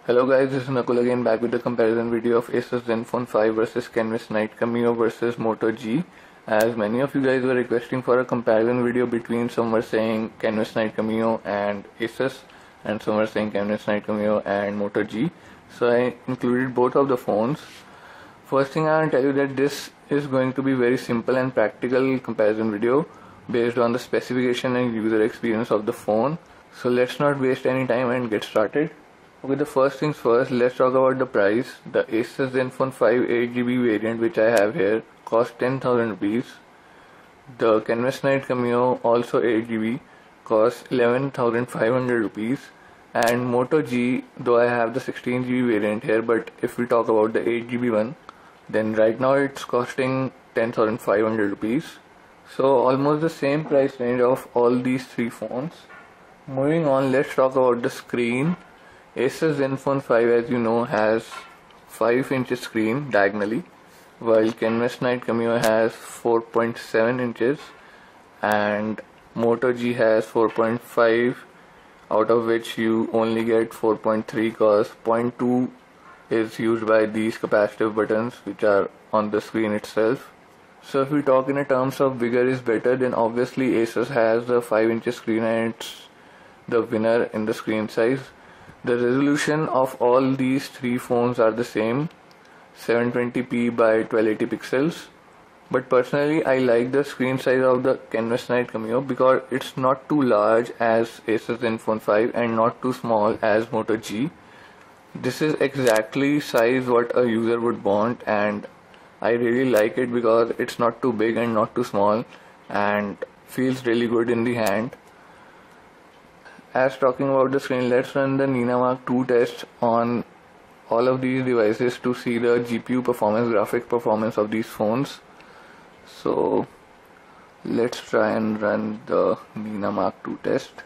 Hello guys, this is Nakul again, back with the comparison video of Asus Zenfone 5 versus Canvas Night Cameo versus Moto G. As many of you guys were requesting for a comparison video between, some were saying Canvas Night Cameo and Asus, and some were saying Canvas Night Cameo and Moto G. So I included both of the phones. First thing I want to tell you that this is going to be very simple and practical comparison video based on the specification and user experience of the phone. So let's not waste any time and get started. Okay, the first things first, let's talk about the price. The Asus Zenfone 5 8GB variant, which I have here, costs 10,000 rupees. The Canvas Night Cameo, also 8GB, costs 11,500 rupees. And Moto G, though I have the 16GB variant here, but if we talk about the 8GB one, then right now it's costing 10,500 rupees. So almost the same price range of all these three phones. Moving on, let's talk about the screen. Asus Zenfone 5, as you know, has 5-inch screen diagonally, while Canvas Night Cameo has 4.7 inches and Moto G has 4.5, out of which you only get 4.3 because 0.2 is used by these capacitive buttons which are on the screen itself. So if we talk in terms of bigger is better, then obviously Asus has the 5-inch screen and it's the winner in the screen size. The resolution of all these three phones are the same, 720p by 1280 pixels. But personally I like the screen size of the Canvas Night Cameo because it's not too large as Asus Zenfone 5 and not too small as Moto G. This is exactly size what a user would want, and I really like it because it's not too big and not too small and feels really good in the hand. As talking about the screen, let's run the Ninamark 2 test on all of these devices to see the GPU performance, graphic performance of these phones. So let's try and run the Ninamark 2 test.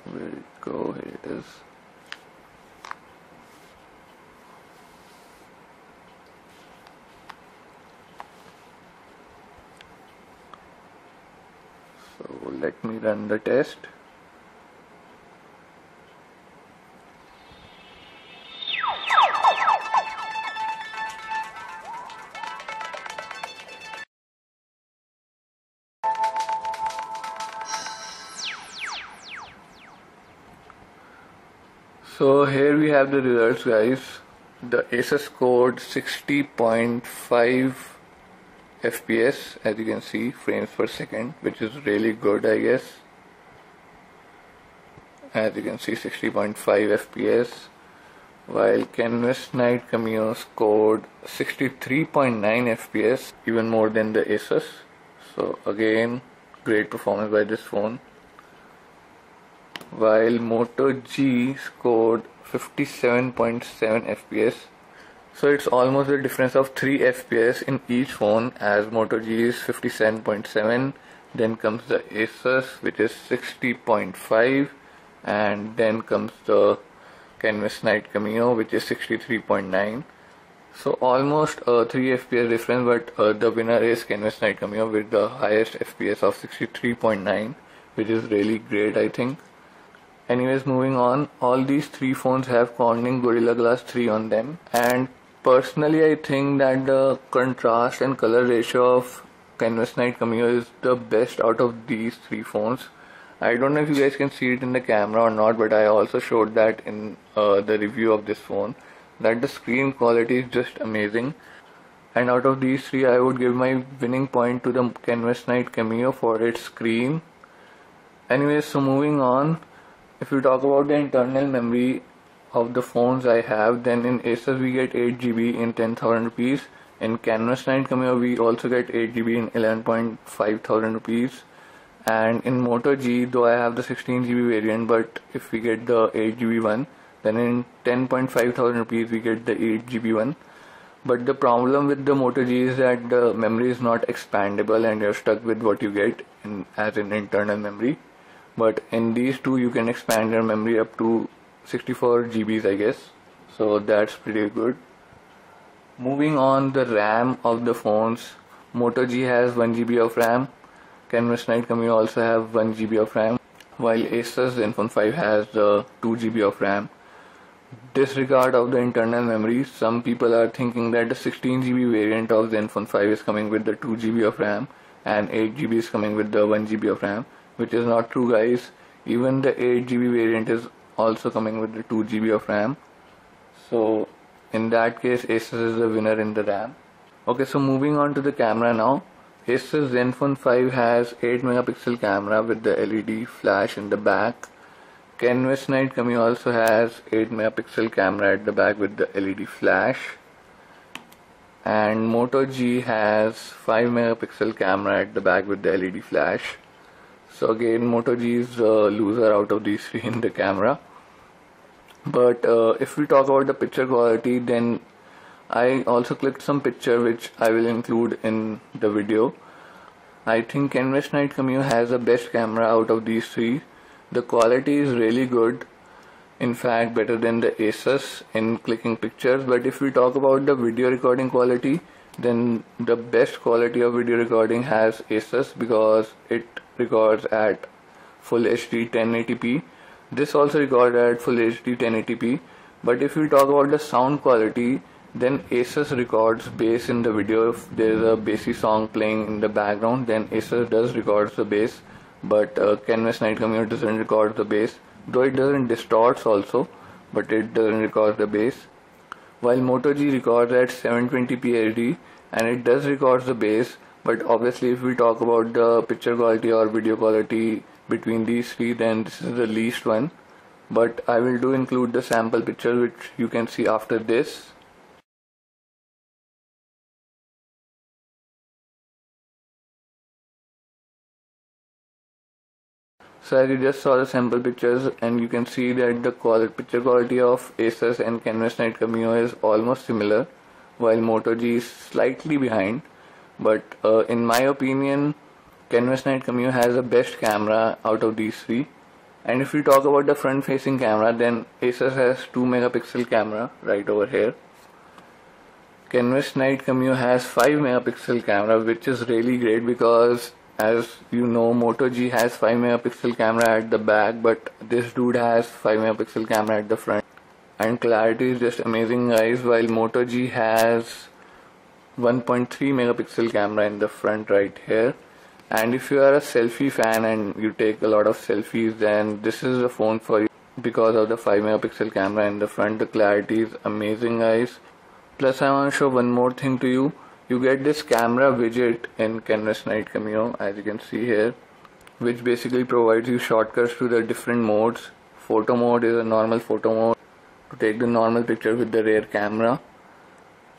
Where did it go? Here it is. So let me run the test. So here we have the results, guys. The Asus scored 60.5 FPS, as you can see, frames per second, which is really good, I guess. As you can see, 60.5 FPS, while Canvas Night Cameo scored 63.9 FPS, even more than the Asus. So again, great performance by this phone. While Moto G scored 57.7 FPS. So it's almost a difference of 3 FPS in each phone, as Moto G is 57.7, then comes the Asus which is 60.5, and then comes the Canvas Night Cameo which is 63.9. So almost a 3 FPS difference, but the winner is Canvas Night Cameo with the highest FPS of 63.9, which is really great, I think. Anyways, moving on, all these three phones have Corning Gorilla Glass 3 on them, and personally I think that the contrast and color ratio of Canvas Night Cameo is the best out of these three phones. I don't know if you guys can see it in the camera or not, but I also showed that in the review of this phone, that the screen quality is just amazing. And out of these three, I would give my winning point to the Canvas Night Cameo for its screen. Anyways, so moving on, if you talk about the internal memory of the phones I have, then in Asus we get 8GB in 10,000 rupees. In Canvas Night Cameo we also get 8GB in 11.5 thousand rupees. And in Moto G, though I have the 16GB variant, but if we get the 8GB one, then in 10.5 thousand rupees we get the 8GB one. But the problem with the Moto G is that the memory is not expandable and you're stuck with what you get as an internal memory. But in these two you can expand your memory up to 64 GBs, I guess. So that's pretty good. Moving on, the RAM of the phones. Moto G has 1GB of RAM. Canvas Night Cameo also have 1GB of RAM. while Asus Zenfone 5 has the 2 GB of RAM. Disregard of the internal memory, some people are thinking that the 16 GB variant of Zenfone 5 is coming with the 2 GB of RAM and 8 GB is coming with the 1 GB of RAM, which is not true, guys. Even the 8 GB variant is also coming with the 2 GB of RAM. So in that case, Asus is the winner in the RAM. Okay, so moving on to the camera now. Asus Zenfone 5 has 8 megapixel camera with the LED flash in the back. Canvas Night Cameo also has 8 megapixel camera at the back with the LED flash. And Moto G has 5 megapixel camera at the back with the LED flash. So again, Moto G is the loser out of these three in the camera. But if we talk about the picture quality, then I also clicked some picture which I will include in the video. I think Canvas Night Cameo has the best camera out of these three. The quality is really good, in fact better than the Asus in clicking pictures. But if we talk about the video recording quality, then the best quality of video recording has Asus because it records at full HD 1080p. This also records at full HD 1080p. But if we talk about the sound quality, then Asus records bass in the video. If there is a bassy song playing in the background, then Asus does record the bass. But Canvas Night Cameo doesn't record the bass, though it doesn't distorts also, but it doesn't record the bass. While Moto G records at 720p HD and it does record the bass, but obviously if we talk about the picture quality or video quality between these three, then this is the least one. But I will include the sample picture which you can see after this. So as you just saw the sample pictures, and you can see that the picture quality of Asus and Canvas Night Cameo is almost similar, while Moto G is slightly behind. But in my opinion, Canvas Night Cameo has the best camera out of these three. And if we talk about the front facing camera, then Asus has 2 megapixel camera right over here. Canvas Night Cameo has 5 megapixel camera, which is really great because, as you know, Moto G has 5 megapixel camera at the back, but this dude has 5 megapixel camera at the front, and clarity is just amazing, guys. While Moto G has 1.3 megapixel camera in the front right here. And if you are a selfie fan and you take a lot of selfies, then this is the phone for you because of the 5 megapixel camera in the front. The clarity is amazing, guys. Plus I want to show one more thing to you. You get this camera widget in Canvas Night Cameo, as you can see here, which basically provides you shortcuts to the different modes. Photo mode is a normal photo mode to take the normal picture with the rear camera.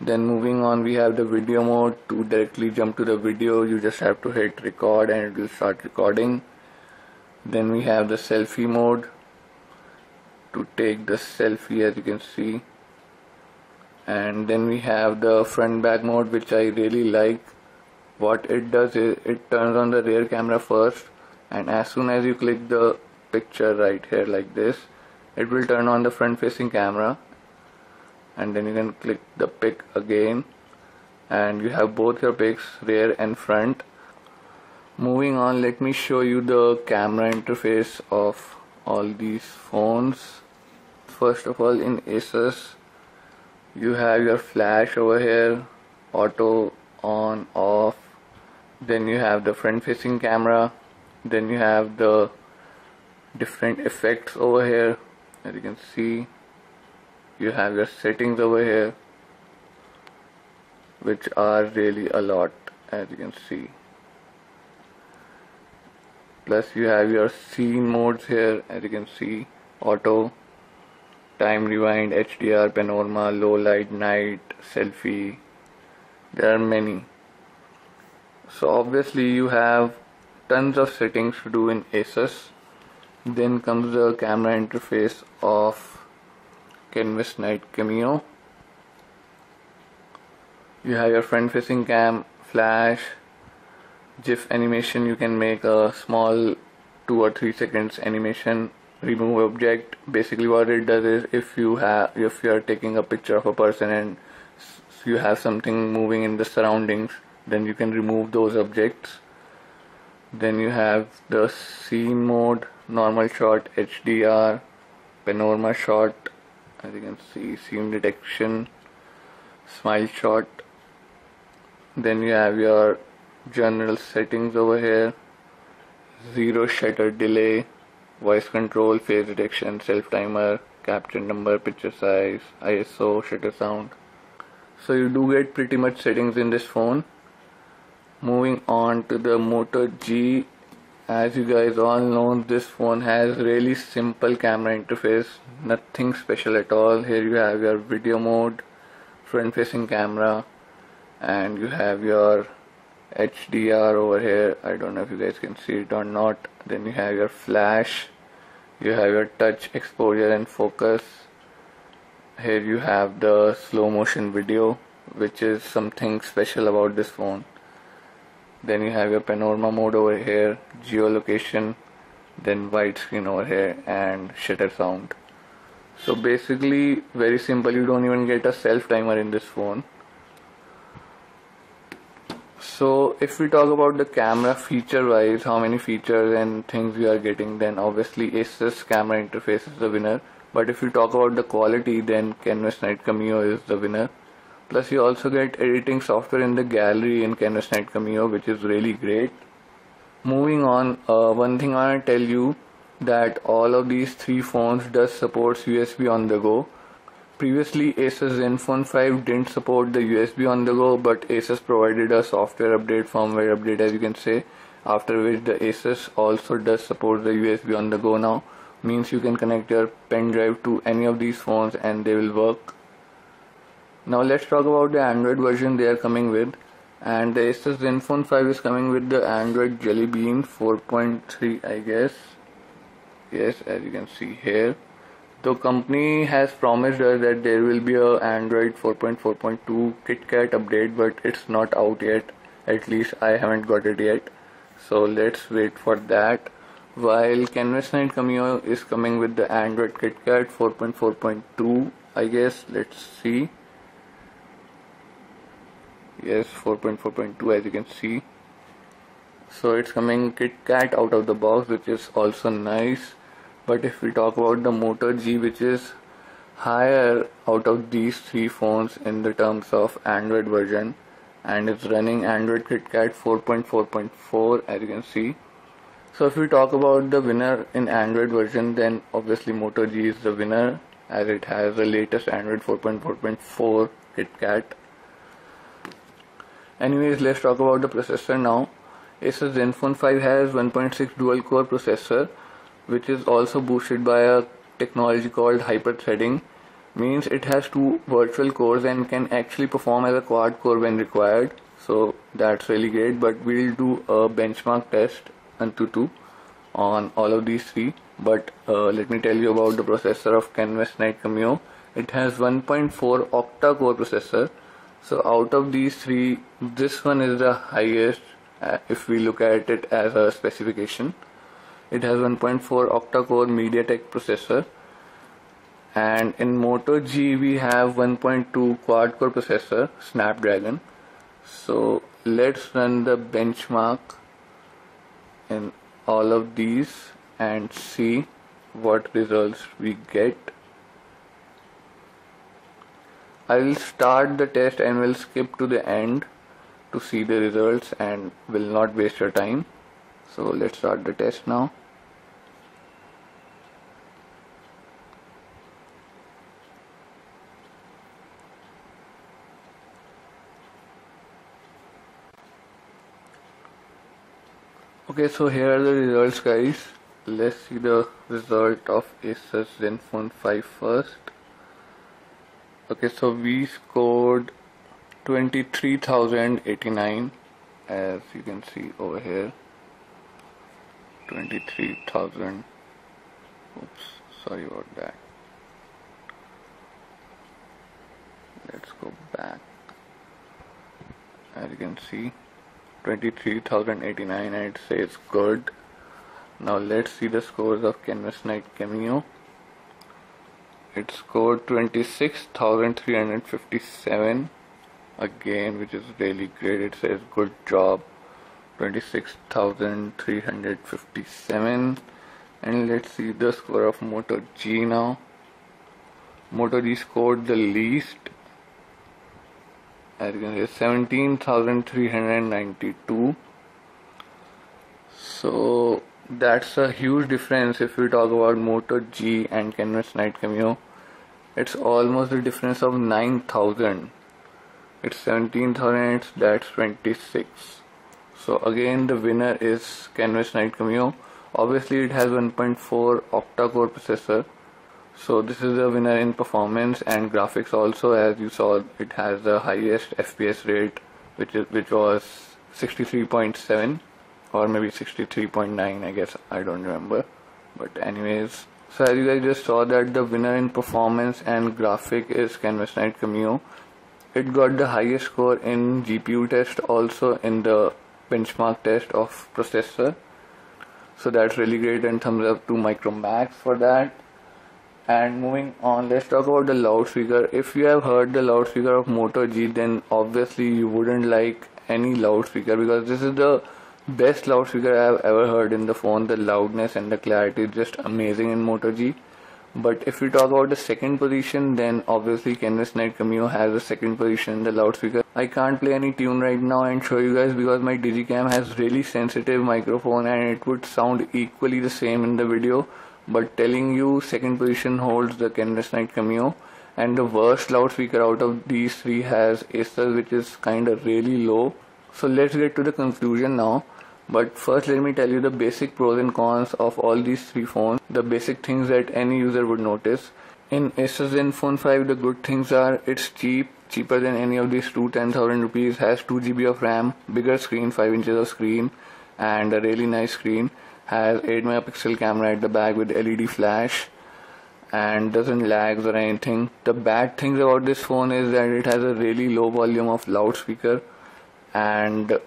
Then moving on, we have the video mode. To directly jump to the video, you just have to hit record and it will start recording. Then we have the selfie mode to take the selfie, as you can see. And then we have the front back mode, which I really like. What it does is it turns on the rear camera first, and as soon as you click the picture right here like this, it will turn on the front facing camera, and then you can click the pic again and you have both your pics, rear and front. Moving on, let me show you the camera interface of all these phones. First of all, in Asus you have your flash over here, auto, on, off. Then you have the front facing camera. Then you have the different effects over here, as you can see. You have your settings over here, which are really a lot, as you can see. Plus you have your scene modes here, as you can see. Auto, time rewind, HDR, panorama, low light, night, selfie. There are many. So obviously you have tons of settings to do in Asus. Then comes the camera interface of Canvas Night Cameo. You have your front facing cam, flash, GIF animation. You can make a small 2 or 3 seconds animation. Remove object. Basically what it does is if you are taking a picture of a person and you have something moving in the surroundings, then you can remove those objects. Then you have the scene mode, normal shot, HDR, panorama shot, as you can see, scene detection, smile shot. Then you have your general settings over here, zero shutter delay, voice control, face detection, self timer, capture number, picture size, ISO, shutter sound. So you do get pretty much settings in this phone. Moving on to the Moto G. As you guys all know, this phone has really simple camera interface, nothing special at all. Here you have your video mode, front facing camera, and you have your HDR over here. I don't know if you guys can see it or not. Then you have your flash, you have your touch exposure and focus. Here you have the slow motion video, which is something special about this phone. Then you have your panorama mode over here, geolocation, then widescreen over here, and shutter sound. So basically very simple. You don't even get a self timer in this phone. So if we talk about the camera feature wise, how many features and things we are getting, then obviously Asus camera interface is the winner. But if we talk about the quality, then Canvas Night Cameo is the winner. Plus you also get editing software in the gallery in Canvas Night Cameo, which is really great. Moving on, one thing I want to tell you, that all of these three phones does supports USB on the go. Previously Asus ZenFone 5 didn't support the USB on the go, but Asus provided a software update, firmware update as you can say, after which the Asus also does support the USB on the go now. Means you can connect your pen drive to any of these phones and they will work. Now let's talk about the Android version they are coming with, and the Asus ZenFone 5 is coming with the Android Jelly Bean 4.3 I guess. Yes, as you can see here. The company has promised us that there will be a Android 4.4.2 KitKat update, but it's not out yet. At least I haven't got it yet. So let's wait for that. While Canvas Night Cameo is coming with the Android KitKat 4.4.2 I guess. Let's see. Yes, 4.4.2 as you can see. So it's coming KitKat out of the box, which is also nice. But if we talk about the Moto G, which is higher out of these three phones in the terms of Android version, and it's running Android KitKat 4.4.4 as you can see. So if we talk about the winner in Android version, then obviously Moto G is the winner, as it has the latest Android 4.4.4 KitKat. Anyways, let's talk about the processor now. Asus ZenFone 5 has 1.6 dual core processor, which is also boosted by a technology called hyperthreading. Means it has two virtual cores and can actually perform as a quad core when required. So that's really great, but we'll do a benchmark test Antutu on all of these three. But let me tell you about the processor of Canvas Night Cameo. It has 1.4 octa-core processor. So out of these three, this one is the highest if we look at it as a specification. It has 1.4 octa-core MediaTek processor. And in Moto G we have 1.2 quad-core processor, Snapdragon. So let's run the benchmark in all of these and see what results we get. I will start the test and will skip to the end to see the results and will not waste your time. So let's start the test now. Okay, so here are the results guys. Let's see the result of Asus ZenFone 5 first. Okay, so we scored 23,089 as you can see over here. 23,000. Oops, sorry about that. Let's go back. As you can see, 23,089 and it says good. Now let's see the scores of Canvas Night Cameo. It scored 26,357 again, which is really great. It says good job. 26,357. And let's see the score of Moto G now. Moto G scored the least, as you can see, 17,392. So that's a huge difference if we talk about Moto G and Canvas Night Cameo. It's almost the difference of 9,000. It's 17,000, that's 26. So again the winner is Canvas Night Cameo. Obviously it has 1.4 octa-core processor. So this is the winner in performance and graphics also. As you saw, it has the highest FPS rate, which was 63.7 or maybe 63.9, I guess, I don't remember. But anyways, so as you guys just saw that the winner in performance and graphic is Canvas Night Cameo. It got the highest score in GPU test, also in the benchmark test of processor. So that's really great, and thumbs up to Micromax for that. And moving on, let's talk about the loudspeaker. If you have heard the loudspeaker of Moto G, then obviously you wouldn't like any loudspeaker, because this is the best loudspeaker I have ever heard in the phone. The loudness and the clarity is just amazing in Moto G. But if we talk about the second position, then obviously Canvas Night Cameo has the second position in the loudspeaker. I can't play any tune right now and show you guys because my Digicam has really sensitive microphone and it would sound equally the same in the video. But telling you, second position holds the Canvas Night Cameo, and the worst loudspeaker out of these three has Asus, which is kind of really low. So let's get to the conclusion now. But first let me tell you the basic pros and cons of all these three phones, the basic things that any user would notice. In Asus ZenFone 5, the good things are it's cheaper than any of these two, 10,000 rupees, has 2 GB of RAM, bigger screen, 5 inches of screen, and a really nice screen, has 8 megapixel camera at the back with LED flash, and doesn't lag or anything. The bad things about this phone is that it has a really low volume of loudspeaker, and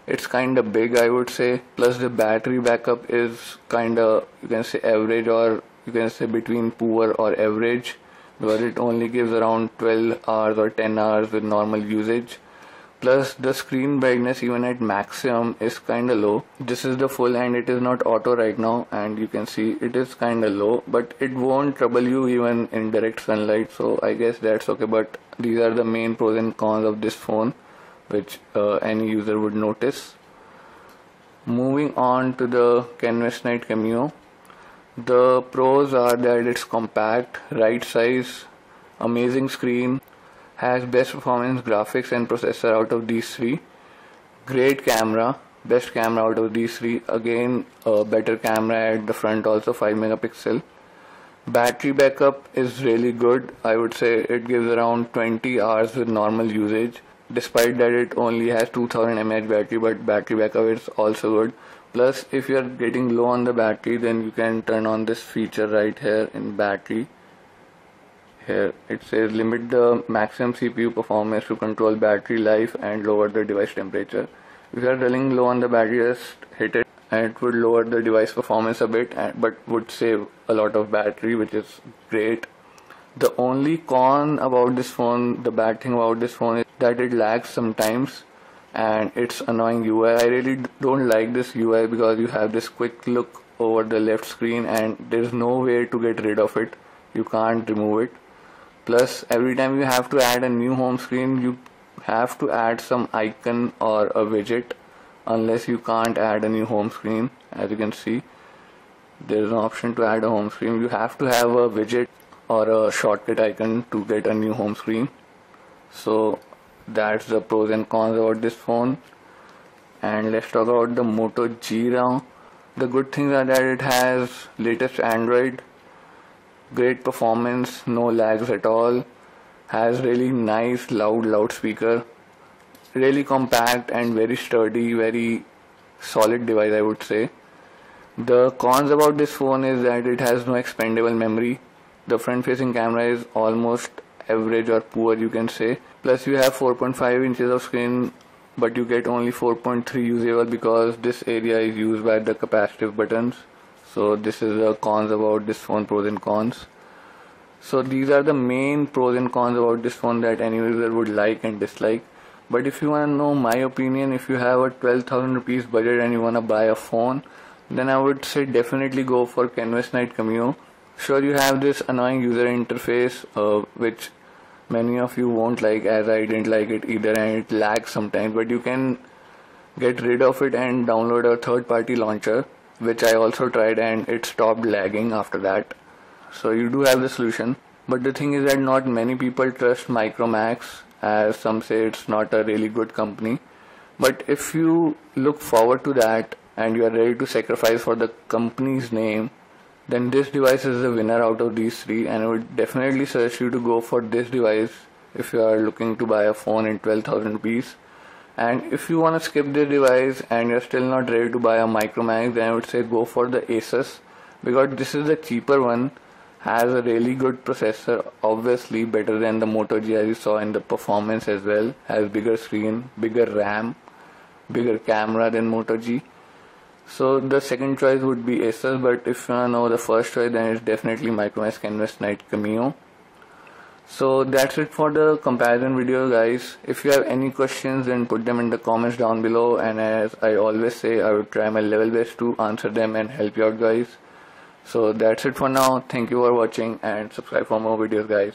it's kind of big, I would say. Plus the battery backup is kind of, you can say, average, or you can say between poor or average, because it only gives around 12 hours or 10 hours with normal usage. Plus the screen brightness even at maximum is kind of low. This is the full and it is not auto right now, and you can see it is kind of low, but it won't trouble you even in direct sunlight, so I guess that's okay. But these are the main pros and cons of this phone, which any user would notice. Moving on to the Canvas Night Cameo. The pros are that it's compact, right size, amazing screen, has best performance graphics and processor out of these three, great camera, best camera out of these three, again a better camera at the front, also 5 megapixel. Battery backup is really good. I would say it gives around 20 hours with normal usage, despite that it only has 2000 mAh battery, but battery backup is also good. Plus if you are getting low on the battery, then you can turn on this feature right here in battery. Here it says limit the maximum CPU performance to control battery life and lower the device temperature. If you are running low on the battery, just hit it and it would lower the device performance a bit, but would save a lot of battery, which is great. The only con about this phone, the bad thing about this phone, is that it lags sometimes and it's annoying UI. I really don't like this UI because you have this quick look over the left screen and there's no way to get rid of it. You can't remove it. Plus every time you have to add a new home screen, you have to add some icon or a widget, unless you can't add a new home screen. As you can see, there is an option to add a home screen. You have to have a widget or a shortcut icon to get a new home screen. So that's the pros and cons about this phone. And let's talk about the Moto G now. The good things are that it has latest Android, great performance, no lags at all, has really nice loud loudspeaker, really compact and very sturdy, very solid device, I would say. The cons about this phone is that it has no expandable memory. The front facing camera is almost average or poor, you can say. Plus you have 4.5 inches of screen, but you get only 4.3 usable because this area is used by the capacitive buttons. So this is the cons about this phone, pros and cons. So these are the main pros and cons about this phone that any user would like and dislike. But if you want to know my opinion, if you have a 12,000 rupees budget and you want to buy a phone, then I would say definitely go for Canvas Night Cameo. Sure, you have this annoying user interface which many of you won't like, as I didn't like it either, and it lags sometimes, but you can get rid of it and download a third-party launcher, which I also tried, and it stopped lagging after that. So you do have the solution, but the thing is that not many people trust Micromax, as some say it's not a really good company. But if you look forward to that and you are ready to sacrifice for the company's name, then this device is the winner out of these three, and I would definitely suggest you to go for this device if you are looking to buy a phone in 12,000 rupees. And if you want to skip this device and you're still not ready to buy a Micromax, then I would say go for the Asus, because this is the cheaper one, has a really good processor, obviously better than the Moto G as you saw in the performance as well, has bigger screen, bigger RAM, bigger camera than Moto G. So the second choice would be Asus, but if you know the first choice, then it's definitely Micromax Canvas Night Cameo. So that's it for the comparison video, guys. If you have any questions, then put them in the comments down below, and as I always say, I will try my level best to answer them and help you out, guys. So that's it for now. Thank you for watching, and subscribe for more videos, guys.